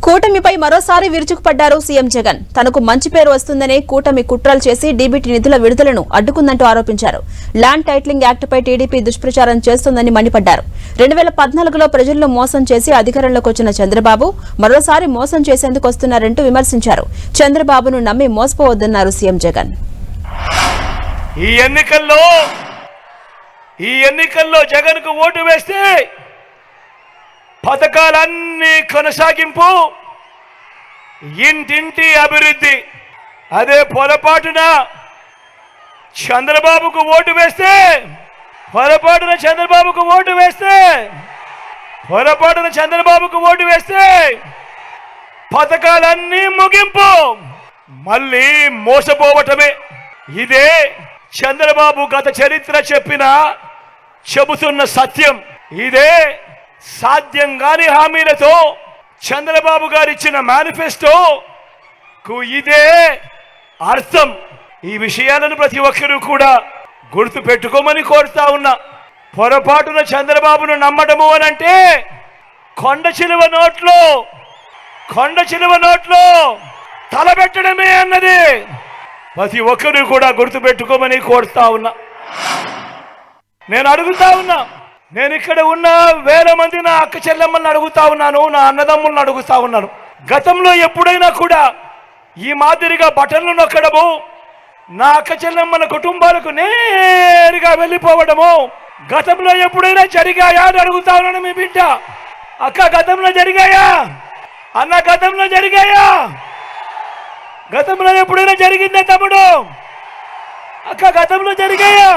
కూటమిపై మరోసారి విరుచుకుపడ్డారు సీఎం జగన్. తనకు మంచి పేరు వస్తుందనే కూటమి కుట్రలు చేసి డీబీటీ నిధుల విడుదలను అడ్డుకుందంటూ ఆరోపించారు. ల్యాండ్ టైటిలింగ్ యాక్టుపై టీడీపీ దుష్ప్రచారం చేస్తోందని మండిపడ్డారు. 2014లో ప్రజలను మోసం చేసి అధికారంలోకి వచ్చిన చంద్రబాబు మరోసారి మోసం చేసేందుకు వస్తున్నారంటూ విమర్శించారు. చంద్రబాబును నమ్మి మోసపోవద్దన్నారు సీఎం జగన్. ఈ ఎన్నికల్లో జగన్ కు ఓటు వేస్తే పథకాలన్నీ కొనసాగింపు, ఇంటింటి అభివృద్ధి. అదే పొరపాటున చంద్రబాబుకు ఓటు వేస్తే పథకాలన్నీ ముగింపు, మళ్ళీ మోసపోవటమే. ఇదే చంద్రబాబు గత చరిత్ర చెబుతున్న సత్యం. ఇదే సాధ్యం కాని హామీలతో చంద్రబాబు గారు ఇచ్చిన మేనిఫెస్టోకు ఇదే అర్థం. ఈ విషయాలను ప్రతి ఒక్కరూ కూడా గుర్తు పెట్టుకోమని కోరుతా ఉన్నా. పొరపాటున చంద్రబాబును నమ్మడము అనంటే కొండ చిలువ నోట్లో తలబెట్టడమే అన్నది ప్రతి ఒక్కరూ కూడా గుర్తు పెట్టుకోమని కోరుతా ఉన్నా. నేను ఇక్కడ ఉన్న వేల మంది నా అక్క చెల్లెమ్మల్ని అడుగుతా ఉన్నాను, నా అన్నదమ్ములను అడుగుతా ఉన్నాను. గతంలో ఎప్పుడైనా కూడా ఈ మాదిరిగా బటన్లు నొక్కడము, నా అక్క చెల్లెమ్మల కుటుంబాలకు నేరుగా వెళ్ళిపోవడము గతంలో ఎప్పుడైనా జరిగాయా అని అడుగుతా ఉన్నాను. మీ బిడ్డ అక్క గతంలో జరిగాయా? అన్న గతంలో జరిగాయా? గతంలో ఎప్పుడైనా జరిగిందా తమ్ముడు? అక్క గతంలో జరిగాయా?